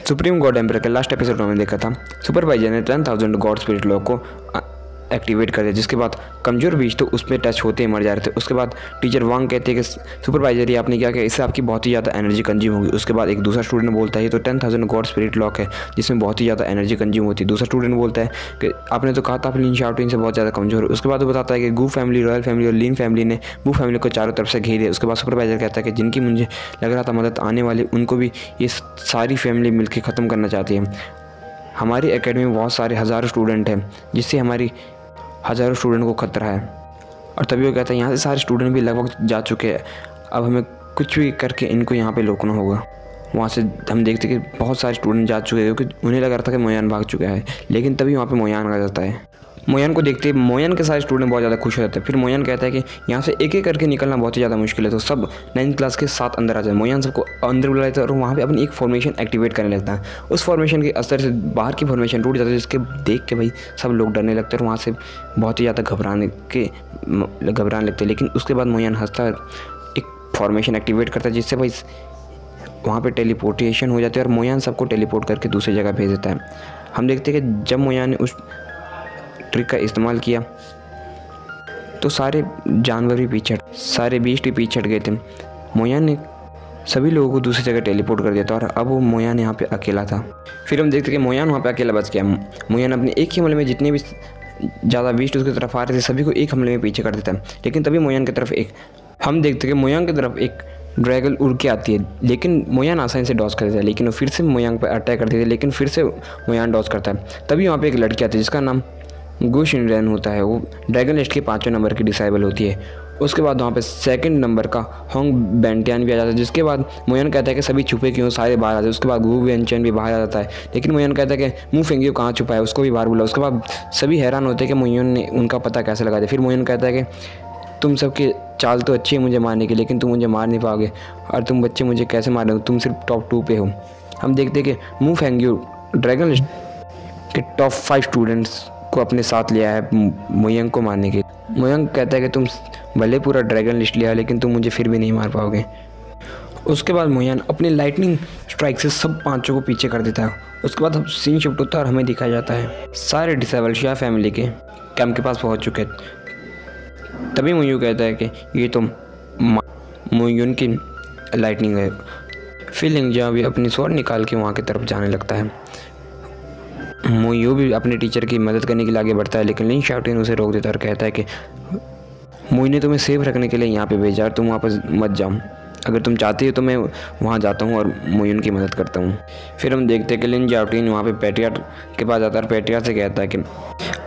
Supreme God emperor के last episode में देखा था, सुपरवाइजर ने 10,000 गॉड स्पिरिट लॉ को एक्टिवेट कर दिया, जिसके बाद कमज़ोर बीज तो उसमें टच होते ही मर जा रहे थे। उसके बाद टीचर वांग कहते हैं कि सुपरवाइजर ये आपने क्या किया, इससे आपकी बहुत ही ज़्यादा एनर्जी कंज्यूम होगी। उसके बाद एक दूसरा स्टूडेंट बोलता है ये तो 10,000 गॉड स्पिरिट लॉक है जिसमें बहुत ही ज़्यादा एनर्जी कंज्यूम होती है। दूसरा स्टूडेंट बोलता है कि आपने तो कहा था आप लिन शाओटिन से बहुत ज़्यादा कमज़ोर है। उसके बाद वो बताता है कि गू फैमिली, रॉयल फैमिली और लिन फैमिली ने वू फैमिली को चारों तरफ से घेर दिया। उसके बाद सुपरवाइजर कहता है कि जिनकी मुझे लग रहा था मदद आने वाली, उनको भी ये सारी फैमिली मिलकर ख़त्म करना चाहती है। हमारी एकेडमी में बहुत सारे हज़ारों स्टूडेंट हैं, जिससे हमारी हज़ारों स्टूडेंट को खतरा है। और तभी वो कहता है यहाँ से सारे स्टूडेंट भी लगभग जा चुके हैं, अब हमें कुछ भी करके इनको यहाँ पे रोकना होगा। वहाँ से हम देखते कि बहुत सारे स्टूडेंट जा चुके हैं क्योंकि उन्हें लग रहा था कि मोयान भाग चुका है, लेकिन तभी वहाँ पे मोयान आ जाता है। मोयान को देखते ही मोयान के सारे स्टूडेंट बहुत ज़्यादा खुश हो जाते हैं। फिर मोयान कहता है कि यहाँ से एक एक करके निकलना बहुत ही ज़्यादा मुश्किल है, तो सब 9th क्लास के साथ अंदर आ जाए। मोयान सबको अंदर बुला लेता है और वहाँ पे अपनी एक फॉर्मेशन एक्टिवेट करने लगता है। उस फॉर्मेशन के असर से बाहर की फॉर्मेशन टूट जाती है, जिसके देख के भाई सब लोग डरने लगते हैं और वहाँ से बहुत ही ज़्यादा घबराने लगते हैं। लेकिन उसके बाद मोयान हंसता है, एक फॉर्मेशन एक्टिवेट करता है, जिससे भाई वहाँ पे टेलीपोर्टेशन हो जाती है और मोयान सबको टेलीपोर्ट करके दूसरी जगह भेज देता है। हम देखते हैं कि जब मोयान ने उस ट्रिक का इस्तेमाल किया तो सारे जानवर भी पीछे, सारे बीस्ट भी पीछे हट गए थे। मोयान ने सभी लोगों को दूसरी जगह टेलीपोर्ट कर दिया था और अब वो मोयान यहाँ पे अकेला था। फिर हम देखते कि मोयान वहाँ पे अकेला बच गया। मोयान अपने एक ही हमले में जितने भी ज़्यादा बीस्ट उसकी तरफ आ रहे थे सभी को एक हमले में पीछे कर देता है। लेकिन तभी मोयान की तरफ हम देखते कि मोयान की तरफ एक ड्रैगन उड़ के आती है, लेकिन मोयान आसानी से डॉज कर देता है। लेकिन वो फिर से मोयान पर अटैक करती है, लेकिन फिर से मोयान डॉज करता है। तभी वहाँ पे एक लड़की आती है जिसका नाम गू शिनरेन होता है। वो ड्रैगन लिस्ट के 5वें नंबर की डिसाइबल होती है। उसके बाद वहाँ पे 2nd नंबर का होंग बेंटियान भी आ जाता है, जिसके बाद मोयान कहता है कि सभी छुपे क्यों, सारे बाहर आ जाते हैं। उसके बाद गू वेंचन भी बाहर आ जाता है, लेकिन मोयान कहता है कि मुँह फेंगियो कहाँ छुपा है, उसको भी बाहर बुला। उसके बाद सभी हैरान होते हैं कि मोयान ने उनका पता कैसे लगा दिया। फिर मोयान कहता है कि तुम सबकी चाल तो अच्छी है मुझे मारने की, लेकिन तुम मुझे मार नहीं पाओगे और तुम बच्चे मुझे कैसे मार रहे हो, तुम सिर्फ टॉप 2 पे हो। हम देखते हैं कि मुँह फेंगियो ड्रैगन लिस्ट के टॉप 5 स्टूडेंट्स को अपने साथ लिया है मोयंग को मारने के। मोयंग कहता है कि तुम भले पूरा ड्रैगन लिस्ट लिया लेकिन तुम मुझे फिर भी नहीं मार पाओगे। उसके बाद मोयान अपनी लाइटनिंग स्ट्राइक से सब 5 को पीछे कर देता है। उसके बाद सीन शिफ्ट होता है और हमें दिखाया जाता है सारे डिसेबल शाह फैमिली के कैंप के पास पहुंच चुके हैं। तभी मोयू कहता है कि ये तो मोयून की लाइटनिंग है। फिर लिंगजा भी अपनी स्वॉर्ड निकाल के वहाँ की तरफ जाने लगता है। मोयू भी अपने टीचर की मदद करने के लिए आगे बढ़ता है, लेकिन लिन शाओटिन उसे रोक देता है और कहता है कि मोयू ने तुम्हें सेफ रखने के लिए यहाँ पे भेजा और तुम वहाँ पर मत जाओ। अगर तुम चाहती हो तो मैं वहाँ जाता हूँ और मोयू की मदद करता हूँ। फिर हम देखते हैं कि लिन शाओटिन वहाँ पे पैट्रियार्क के पास जाता है और पैट्रियार्क से कहता है कि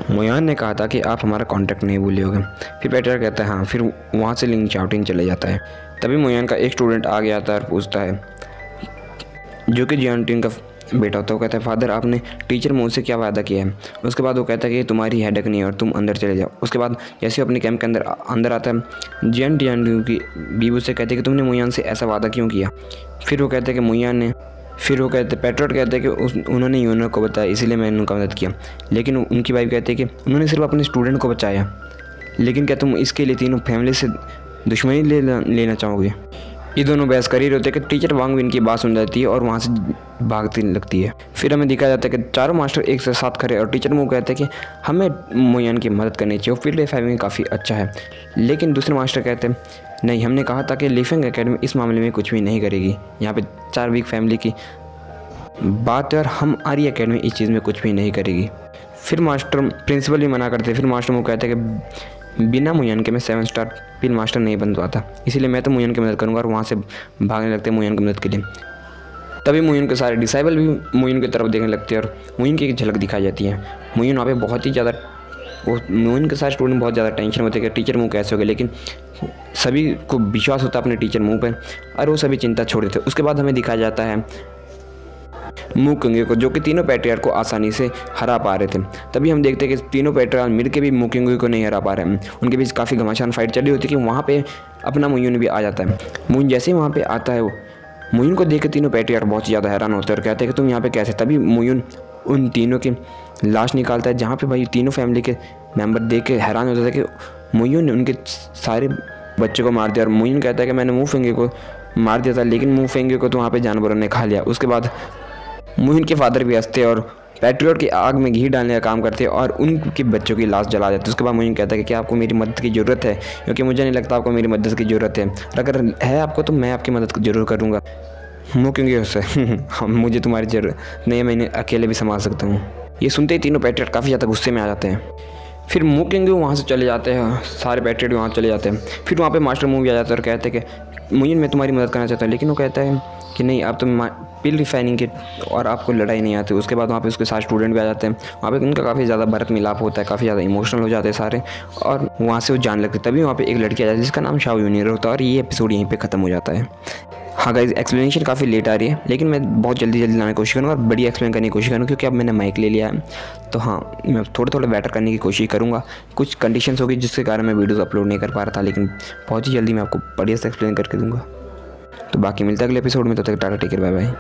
मोयान ने कहा था कि आप हमारा कॉन्टैक्ट नहीं भूलिएगा। फिर पैट्रियार्क कहता है हाँ। फिर वहाँ से लिन शाओटिन चले जाता है। तभी मोयान का एक स्टूडेंट आगे आता है और पूछता है, जो कि जियांटिन का बेटा होता है। वो कहता है फादर आपने टीचर मुझसे क्या वादा किया है। उसके बाद वो कहता है कि तुम्हारी हेडेक नहीं है और तुम अंदर चले जाओ। उसके बाद जैसे वो अपने कैंप के अंदर आता है, जियान की बीबी उससे कहते हैं कि तुमने मोयान से ऐसा वादा क्यों किया। फिर वो कहते हैं कि मोयान ने पैट्रियार्क कहते हैं कि उन्होंने यूनो को बताया इसलिए मैंने उनका मदद किया। लेकिन उनकी वाइफ कहती है कि उन्होंने सिर्फ अपने स्टूडेंट को बचाया, लेकिन क्या तुम इसके लिए तीनों फैमिली से दुश्मनी लेना चाहोगे। ये दोनों बहस कर ही रहते हैं कि टीचर वांग विन की बात सुन जाती है और वहाँ से भागती लगती है। फिर हमें दिखाया जाता है कि चारों मास्टर एक साथ खड़े और टीचर मुँह कहते हैं कि हमें मोयान की मदद करनी चाहिए, फील्ड लाइफ काफ़ी अच्छा है। लेकिन दूसरे मास्टर कहते हैं नहीं, हमने कहा था कि लीफेंग एकेडमी इस मामले में कुछ भी नहीं करेगी। यहाँ पे 4 वीक फैमिली की बात है और हमारी एकेडमी इस चीज़ में कुछ भी नहीं करेगी। फिर मास्टर प्रिंसिपल भी मना करते हैं। फिर मास्टर मुँह कहते हैं कि बिना मोयान के मैं 7 स्टार पिल मास्टर नहीं बन पाता, इसीलिए मैं तो मोयान की मदद करूँगा और वहाँ से भागने लगते हैं मोयान की मदद के लिए। तभी मोयान के सारे डिसाइबल भी मोयान की तरफ देखने लगते हैं और मोयान की एक झलक दिखाई जाती है। मोयान वहाँ पे बहुत ही ज़्यादा मोयान के सारे स्टूडेंट बहुत ज़्यादा टेंशन होते हैं कि टीचर मुँह कैसे हो गए, लेकिन सभी को विश्वास होता है अपने टीचर मुँह पर और वो सभी चिंता छोड़ देते। उसके बाद हमें दिखाया जाता है मू किंगे को, जो कि तीनों पैट्रियार्क को आसानी से हरा पा रहे थे। तभी हम देखते हैं कि तीनों पैट्रियार्क मिल के भी मू किंगे को नहीं हरा पा रहे हैं। उनके बीच काफ़ी घमासान फाइट चल रही होती है कि वहाँ पे अपना मोयून भी आ जाता है। मोयून जैसे ही वहाँ पे आता है, वो मोयून को देख के तीनों पैट्रियार्क बहुत ज़्यादा हैरान होते हैं और कहते हैं कि तुम यहाँ पे कैसे। तभी मोयून उन तीनों की लाश निकालता है, जहाँ पे भाई तीनों फैमिली के मेंबर देख के हैरान होते थे कि मोयून ने उनके सारे बच्चों को मार दिया। और मोयून कहता है कि मैंने मुँह फेंगे को मार दिया था, लेकिन मुँह फेंगे को तो वहाँ पे जानवरों ने खा लिया। उसके बाद मोहिन के फादर भी हंसते और पेट्रियट की आग में घी डालने का काम करते हैं और उनके बच्चों की लाश जला देते हैं। उसके बाद मोहिन कहता है कि क्या आपको मेरी मदद की ज़रूरत है, क्योंकि मुझे नहीं लगता आपको मेरी मदद की ज़रूरत है, और अगर है आपको तो मैं आपकी मदद ज़रूर करूँगा। मुँह क्योंकि उससे हम मुझे तुम्हारी ज़रूरत नहीं है, मैं अकेले भी संभाल सकता हूँ। ये सुनते ही तीनों पेट्रियट काफ़ी ज़्यादा गुस्से में आ जाते हैं। फिर मुँह क्योंकि वहाँ से चले जाते हैं, सारे पेट्रियट वहाँ चले जाते हैं। फिर वहाँ पे मास्टर मुँह भी आ जाता है और कहते हैं कि मोहिन मैं तुम्हारी मदद करना चाहता हूँ, लेकिन वो कहता है कि नहीं आप तो पिल रिफाइनिंग के और आपको लड़ाई नहीं आती। उसके बाद वहाँ पे उसके साथ स्टूडेंट भी आ जाते हैं। वहाँ पे उनका काफ़ी ज़्यादा भरत मिलाप होता है, काफ़ी ज़्यादा इमोशनल हो जाते हैं सारे, और वहाँ से वो जाने लगते। तभी वहाँ पे एक लड़की आ जाती है जिसका नाम शाओ यूनियर होता है, और ये एपिसोड यहीं पे ख़त्म हो जाता है। हाँ गाइस, एक्सप्लेनेशन काफ़ी लेट आ रही है, लेकिन मैं बहुत जल्दी लाने की कोशिश करूँगा और बड़ी एक्सप्लेन करने की कोशिश करूँगा, क्योंकि अब मैंने माइक ले लिया है। तो हाँ, मैं थोड़ा बेटर करने की कोशिश करूँगा। कुछ कंडीशंस होगी जिसके कारण मैं वीडियोस अपलोड नहीं कर पा रहा था, लेकिन बहुत ही जल्दी मैं आपको बढ़िया से एक्सप्लेन करके दूँगा। तो बाकी मिलता है अगले एपिसोड में, तब तक tata, take care, bye bye.